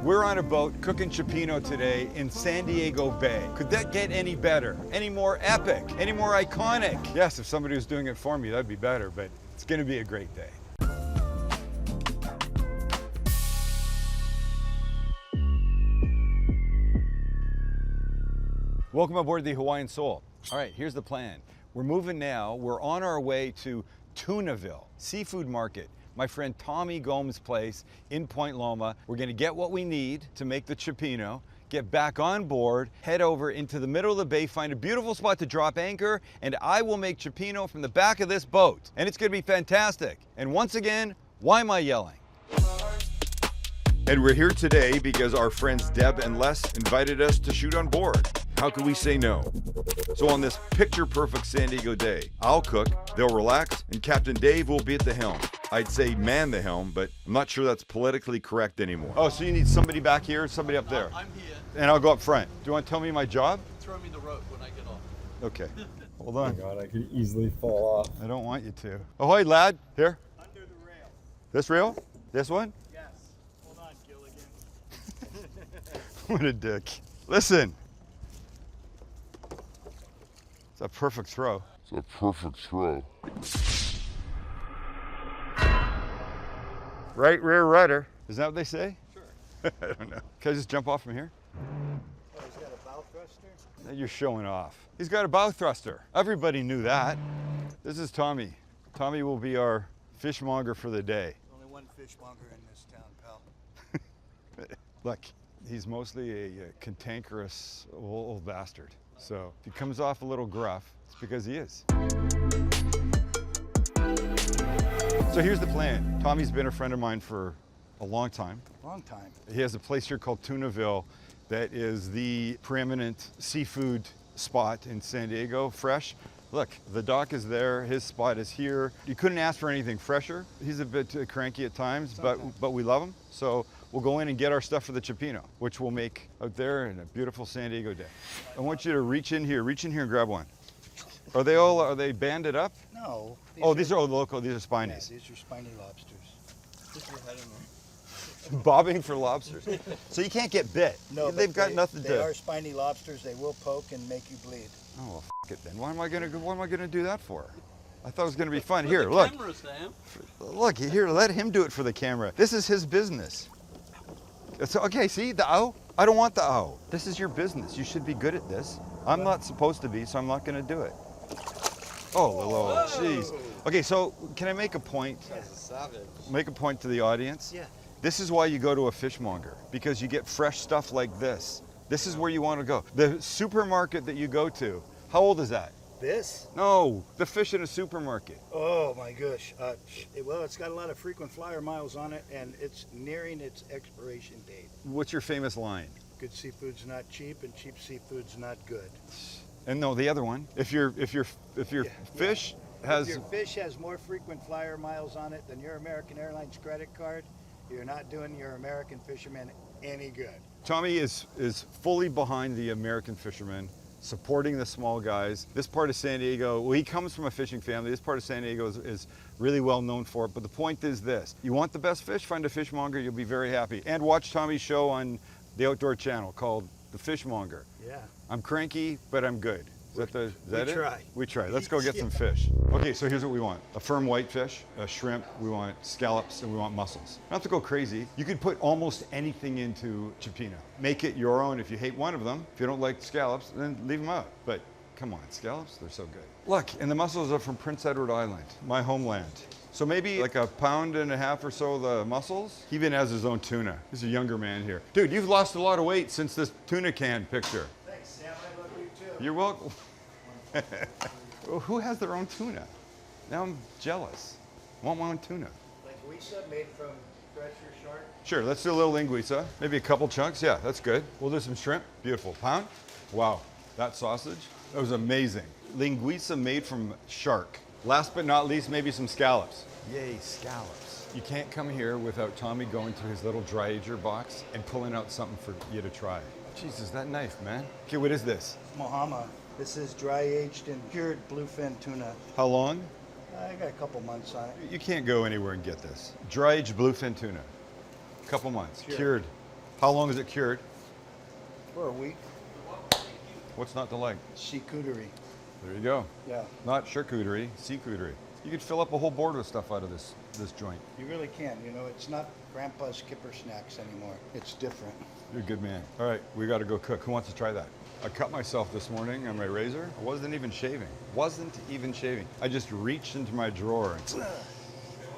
We're on a boat cooking cioppino today in San Diego Bay. Could that get any better? Any more epic? Any more iconic? Yes, if somebody was doing it for me, that'd be better, but it's gonna be a great day. Welcome aboard the Hawaiian Soul. All right, here's the plan. We're moving now. We're on our way to Tunaville Seafood Market, my friend Tommy Gomes' place in Point Loma. We're gonna get what we need to make the cioppino, get back on board, head over into the middle of the bay, find a beautiful spot to drop anchor, and I will make cioppino from the back of this boat. And it's gonna be fantastic. And once again, why am I yelling? And we're here today because our friends Deb and Les invited us to shoot on board. How could we say no? So on this picture-perfect San Diego day, I'll cook, they'll relax, and Captain Dave will be at the helm. I'd say man the helm, but I'm not sure that's politically correct anymore. Oh, so you need somebody back here, somebody up there? I'm here. And I'll go up front. Do you want to tell me my job? Throw me the rope when I get off. Okay. Hold Oh my on. God, I could easily fall off. I don't want you to. Ahoy, lad. Here. Under the rail. This rail? This one? Yes. Hold on, Gilligan. What a dick. Listen. It's a perfect throw. It's a perfect throw. Right rear rudder. Is that what they say? Sure. I don't know. Can I just jump off from here? Oh, he's got a bow thruster? You're showing off. He's got a bow thruster. Everybody knew that. This is Tommy. Tommy will be our fishmonger for the day. Only one fishmonger in this town, pal. Look, he's mostly a cantankerous old bastard. So if he comes off a little gruff, it's because he is. So here's the plan. Tommy's been a friend of mine for a long time. Long time. He has a place here called Tunaville that is the preeminent seafood spot in San Diego, fresh. Look, the dock is there, his spot is here. You couldn't ask for anything fresher. He's a bit cranky at times, but we love him. So we'll go in and get our stuff for the cioppino, which we'll make out there in a beautiful San Diego day. I want you to reach in here and grab one. Are they banded up? No. These are local, these are Yeah, spinies. these are spiny lobsters. Put your head in there. Bobbing for lobsters. So you can't get bit. No, They've but got nothing They to. are spiny lobsters. They will poke and make you bleed. Oh, well, f it then. What am I gonna do that for? I thought it was gonna be fun. For Here, the look. camera, Sam. Look, here, let him do it for the camera. This is his business. It's, okay, see, the ow? I don't want the ow. This is your business. You should be good at this. I'm not supposed to be, so I'm not gonna do it. Oh, Lilo, jeez. Okay, so can I make a point? That's a savage. Make a point to the audience? Yeah. This is why you go to a fishmonger, because you get fresh stuff like this. This is where you want to go. The supermarket that you go to, how old is that? This? No, the fish in a supermarket. Oh my gosh. Well, it's got a lot of frequent flyer miles on it, and it's nearing its expiration date. What's your famous line? Good seafood's not cheap, and cheap seafood's not good. And no, the other one. If your fish has If your fish has more frequent flyer miles on it than your American Airlines credit card, you're not doing your American fishermen any good. Tommy is fully behind the American fishermen, supporting the small guys. This part of San Diego, well, he comes from a fishing family. This part of San Diego is really well known for it. But the point is this: you want the best fish, find a fishmonger. You'll be very happy. And watch Tommy's show on the Outdoor Channel called The Fishmonger. Yeah. I'm cranky, but I'm good. Is that it? try. We try. Let's go get some fish. Okay, so here's what we want. A firm whitefish, a shrimp, we want scallops, and we want mussels. Not to go crazy, you can put almost anything into cioppino. Make it your own if you hate one of them. If you don't like scallops, then leave them out. But come on, scallops, they're so good. Look, and the mussels are from Prince Edward Island, my homeland. So maybe like 1.5 pounds of so of the mussels. He even has his own tuna. He's a younger man here. Dude, you've lost a lot of weight since this tuna can picture. Thanks, Sam. I love you too. You're welcome. Who has their own tuna? Now I'm jealous. I want my own tuna. Linguiça made from fresh or shark. Sure, let's do a little linguiça. Maybe a couple chunks. Yeah, that's good. We'll do some shrimp. Beautiful. Pound? Wow, that sausage, that was amazing. Linguiça made from shark. Last but not least, maybe some scallops. Yay, scallops. You can't come here without Tommy going through his little dry ager box and pulling out something for you to try. Jesus, that knife, man. Okay, what is this? Mohama. This is dry aged and cured bluefin tuna. How long? I got a couple months on it. You can't go anywhere and get this. Dry aged bluefin tuna. Couple months. Sure. Cured. How long is it cured? For a week. What's not to like? Charcuterie. There you go. Yeah. Not charcuterie, charcuterie. You could fill up a whole board with stuff out of this joint. You really can. You know, it's not Grandpa's Kipper snacks anymore. It's different. You're a good man. All right, we got to go cook. Who wants to try that? I cut myself this morning on my razor. I wasn't even shaving. I just reached into my drawer and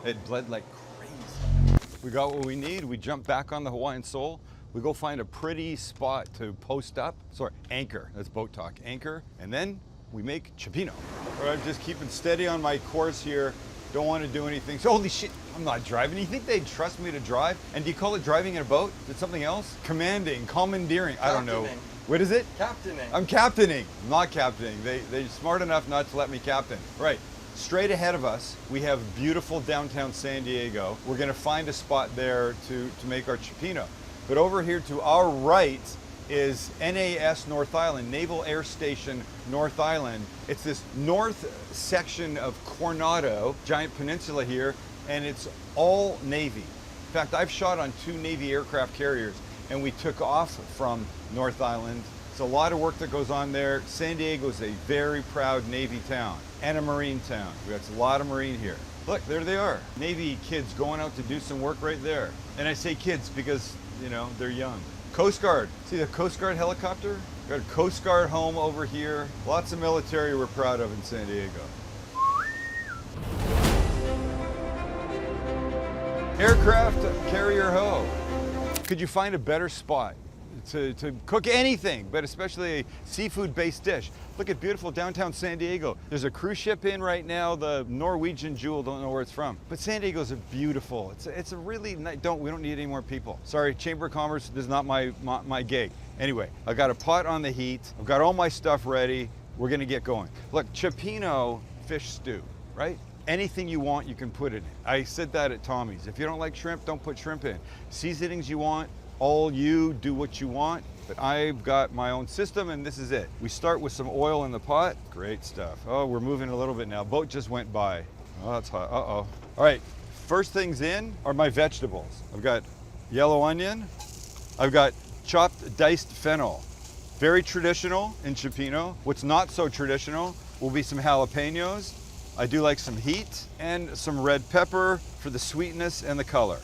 it bled like crazy. We got what we need. We jump back on the Hawaiian Soul. We go find a pretty spot to post up. Sorry, anchor. That's boat talk. Anchor. And then we make cioppino. All right, I'm just keeping steady on my course here. Don't want to do anything. So, holy shit, I'm not driving. You think they'd trust me to drive? And do you call it driving in a boat? Is it something else? Commanding, commandeering. I don't know. Captaining. What is it? Captaining. I'm captaining. I'm not captaining. They're smart enough not to let me captain. Right. Straight ahead of us, we have beautiful downtown San Diego. We're going to find a spot there to make our cioppino. But over here to our right is NAS North Island, Naval Air Station North Island. It's this north section of Coronado, giant peninsula here, and it's all Navy. In fact, I've shot on 2 Navy aircraft carriers, and we took off from North Island. It's a lot of work that goes on there. San Diego is a very proud Navy town and a Marine town. We got a lot of Marine here. Look, there they are. Navy kids going out to do some work right there. And I say kids because, you know, they're young. Coast Guard. See the Coast Guard helicopter? Got a Coast Guard home over here. Lots of military we're proud of in San Diego. Aircraft carrier ho. Could you find a better spot to cook anything, but especially a seafood-based dish? Look at beautiful downtown San Diego. There's a cruise ship in right now, the Norwegian Jewel, don't know where it's from. But San Diego's beautiful. It's a really nice, we don't need any more people. Sorry, Chamber of Commerce, this is not my gig. Anyway, I got a pot on the heat. I've got all my stuff ready. We're gonna get going. Look, cioppino fish stew, right? Anything you want, you can put it in. I said that at Tommy's. If you don't like shrimp, don't put shrimp in. Seasonings you want, all you do what you want, but I've got my own system and this is it. We start with some oil in the pot. Great stuff. Oh, we're moving a little bit now. Boat just went by. Oh, that's hot. Uh-oh. All right, first things in are my vegetables. I've got yellow onion. I've got chopped diced fennel. Very traditional in cioppino. What's not so traditional will be some jalapenos. I do like some heat and some red pepper for the sweetness and the color.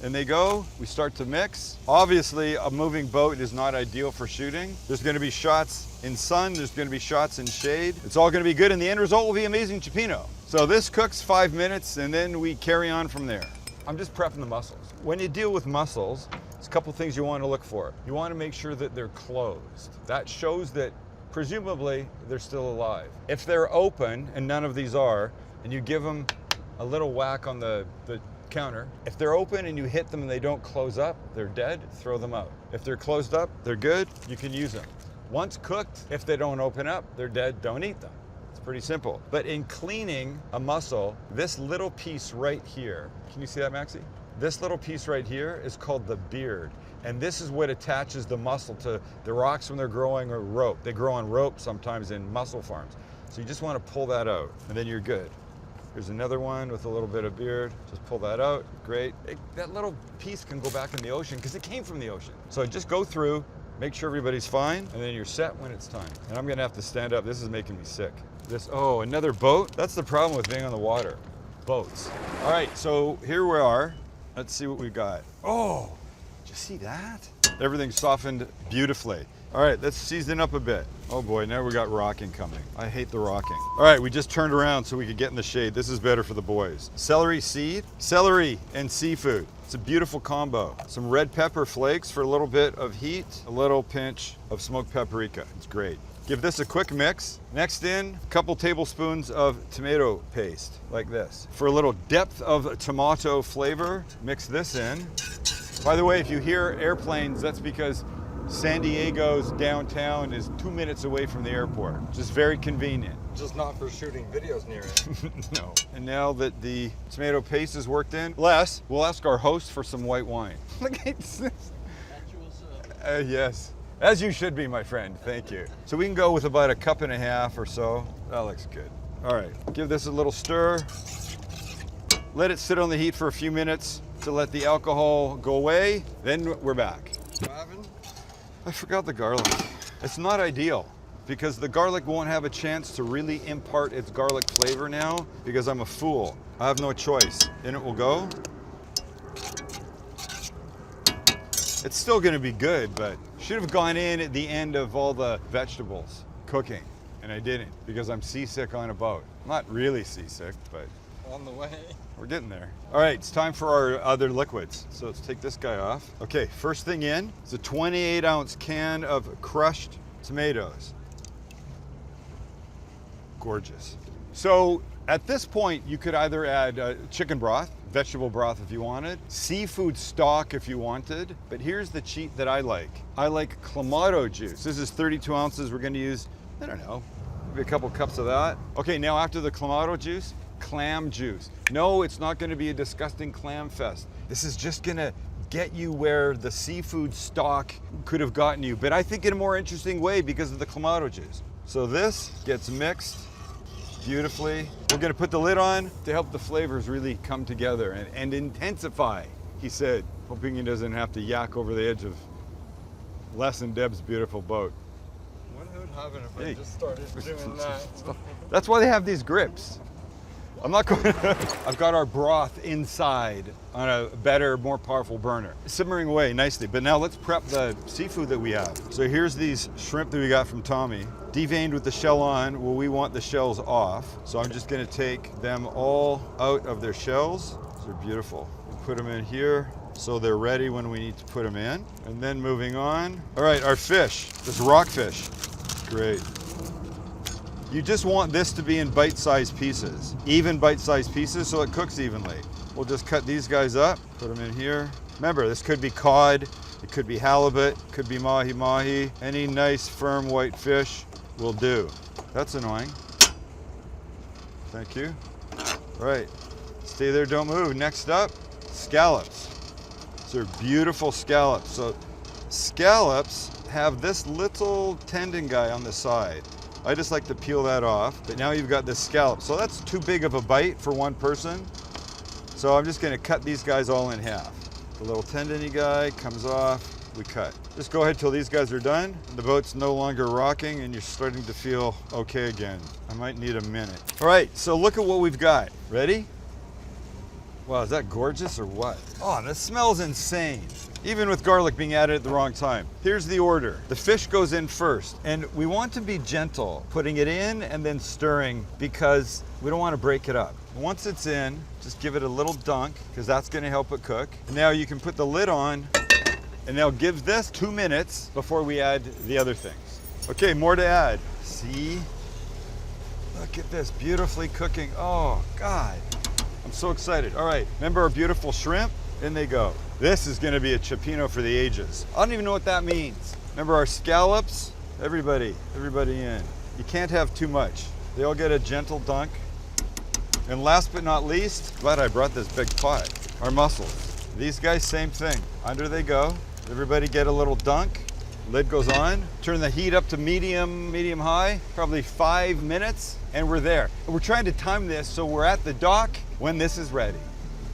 And they go, we start to mix. Obviously, a moving boat is not ideal for shooting. There's gonna be shots in sun, there's gonna be shots in shade. It's all gonna be good and the end result will be amazing cioppino. So this cooks 5 minutes and then we carry on from there. I'm just prepping the mussels. When you deal with mussels, there's a couple things you wanna look for. You wanna make sure that they're closed. That shows that presumably they're still alive. If they're open, and none of these are, and you give them a little whack on the counter. If they're open and you hit them and they don't close up, they're dead, throw them out. If they're closed up, they're good, you can use them. Once cooked, if they don't open up, they're dead, don't eat them. It's pretty simple. But in cleaning a mussel, this little piece right here, can you see that, Maxie? This little piece right here is called the beard. And this is what attaches the mussel to the rocks when they're growing or rope. They grow on rope sometimes in mussel farms. So you just want to pull that out and then you're good. Here's another one with a little bit of beard. Just pull that out, great. That little piece can go back in the ocean because it came from the ocean. So just go through, make sure everybody's fine, and then you're set when it's time. And I'm gonna have to stand up, this is making me sick. Oh, another boat? That's the problem with being on the water, boats. All right, so here we are. Let's see what we got. Oh, did you see that? Everything's softened beautifully. All right, let's season up a bit. Oh boy, now we got rocking coming. I hate the rocking. All right, we just turned around so we could get in the shade. This is better for the boys. Celery seed, celery and seafood. It's a beautiful combo. Some red pepper flakes for a little bit of heat, a little pinch of smoked paprika. It's great. Give this a quick mix. Next in, a couple tablespoons of tomato paste, like this. For a little depth of tomato flavor, mix this in. By the way, if you hear airplanes, that's because San Diego's downtown is 2 minutes away from the airport. Just very convenient. Just not for shooting videos near it. No. And now that the tomato paste is worked in, Les, we'll ask our host for some white wine. Look at this. Natural syrup. Yes. As you should be, my friend. Thank you. So we can go with about 1.5 cups or so. That looks good. All right. Give this a little stir. Let it sit on the heat for a few minutes to let the alcohol go away. Then we're back. Marvin? I forgot the garlic. It's not ideal because the garlic won't have a chance to really impart its garlic flavor now because I'm a fool. I have no choice. In it will go. It's still gonna be good, but should have gone in at the end of all the vegetables cooking, and I didn't because I'm seasick on a boat. Not really seasick, but On the way. we're getting there. All right, it's time for our other liquids. So let's take this guy off. Okay, first thing in is a 28-ounce can of crushed tomatoes. Gorgeous. So at this point, you could either add chicken broth, vegetable broth if you wanted, seafood stock if you wanted, but here's the cheat that I like. I like Clamato juice. This is 32 ounces. We're gonna use, I don't know, maybe a couple cups of that. Okay, now after the Clamato juice, clam juice. No, it's not gonna be a disgusting clam fest. This is just gonna get you where the seafood stock could have gotten you, but I think in a more interesting way because of the Clamato juice. So this gets mixed beautifully. We're gonna put the lid on to help the flavors really come together and intensify, he said, hoping he doesn't have to yak over the edge of Les and Deb's beautiful boat. What would happen if Hey. I just started doing that? That's why they have these grips. I'm not going I've got our broth inside on a better, more powerful burner. Simmering away nicely, but now let's prep the seafood that we have. So here's these shrimp that we got from Tommy. Deveined with the shell on, well, we want the shells off. So I'm just gonna take them all out of their shells. They're beautiful. We'll put them in here so they're ready when we need to put them in. And then moving on. All right, our fish, this rockfish. Great. You just want this to be in bite-sized pieces, even bite-sized pieces so it cooks evenly. We'll just cut these guys up, put them in here. Remember, this could be cod, it could be halibut, could be mahi-mahi. Any nice firm white fish will do. That's annoying. Thank you. All right, stay there, don't move. Next up, scallops. These are beautiful scallops. So scallops have this little tendon guy on the side. I just like to peel that off, but now you've got this scallop. So that's too big of a bite for one person. So I'm just gonna cut these guys all in half. The little tendony guy comes off, we cut. Just go ahead till these guys are done. The boat's no longer rocking and you're starting to feel okay again. I might need a minute. All right, so look at what we've got. Ready? Wow, is that gorgeous or what? Oh, this smells insane. Even with garlic being added at the wrong time. Here's the order. The fish goes in first, and we want to be gentle, putting it in and then stirring because we don't want to break it up. Once it's in, just give it a little dunk because that's going to help it cook. And now you can put the lid on, and now give this 2 minutes before we add the other things. Okay, more to add. See? Look at this, beautifully cooking. Oh, God. I'm so excited. All right, remember our beautiful shrimp? In they go. This is gonna be a cioppino for the ages. I don't even know what that means. Remember our scallops? Everybody in. You can't have too much. They all get a gentle dunk. And last but not least, glad I brought this big pot, our mussels. These guys, same thing. Under they go. Everybody get a little dunk. Lid goes on. Turn the heat up to medium high, probably 5 minutes, and we're there. We're trying to time this so we're at the dock when this is ready.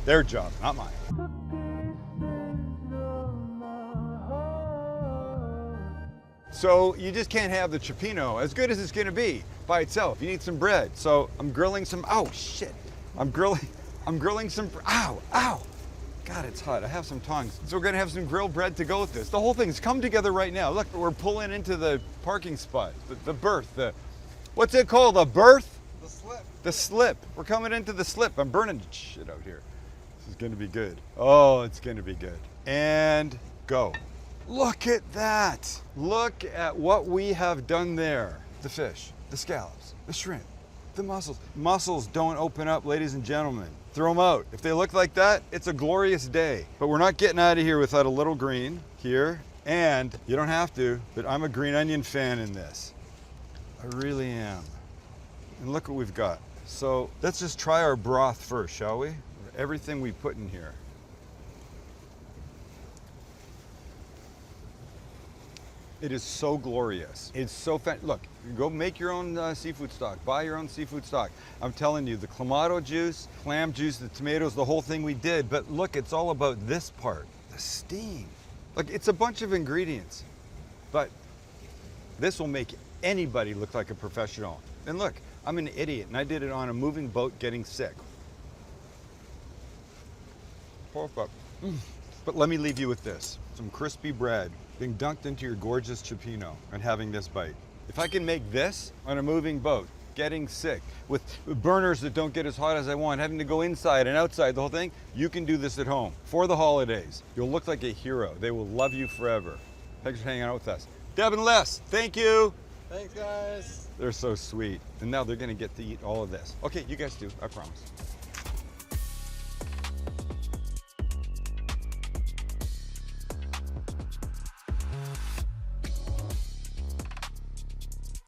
Their job, not mine. So you just can't have the cioppino, as good as it's gonna be, by itself. You need some bread. So I'm grilling some, oh shit. I'm grilling some, ow. God, it's hot. I have some tongs. So we're gonna have some grilled bread to go with this. The whole thing's come together right now. Look, we're pulling into the parking spot, the berth, what's it called, the berth? The slip. The slip. We're coming into the slip. I'm burning shit out here. This is gonna be good. Oh, it's gonna be good. And go. Look at that. Look at what we have done there. The fish, the scallops, the shrimp, the mussels. Mussels don't open up, ladies and gentlemen. Throw them out. If they look like that, it's a glorious day. But we're not getting out of here without a little green here. And you don't have to, but I'm a green onion fan in this. I really am. And look what we've got. So let's just try our broth first, shall we? Everything we put in here. It is so glorious. It's so look, go make your own seafood stock. Buy your own seafood stock. I'm telling you, the Clamato juice, clam juice, the tomatoes, the whole thing we did. But look, it's all about this part, the steam. Like, it's a bunch of ingredients, but this will make anybody look like a professional. And look, I'm an idiot, and I did it on a moving boat getting sick. Perfect. But let me leave you with this. Some crispy bread being dunked into your gorgeous cioppino and having this bite. If I can make this on a moving boat, getting sick, with burners that don't get as hot as I want, having to go inside and outside, the whole thing, you can do this at home for the holidays. You'll look like a hero. They will love you forever. Thanks for hanging out with us. Deb and Les, thank you. Thanks, guys. They're so sweet. And now they're gonna get to eat all of this. Okay, you guys do, I promise.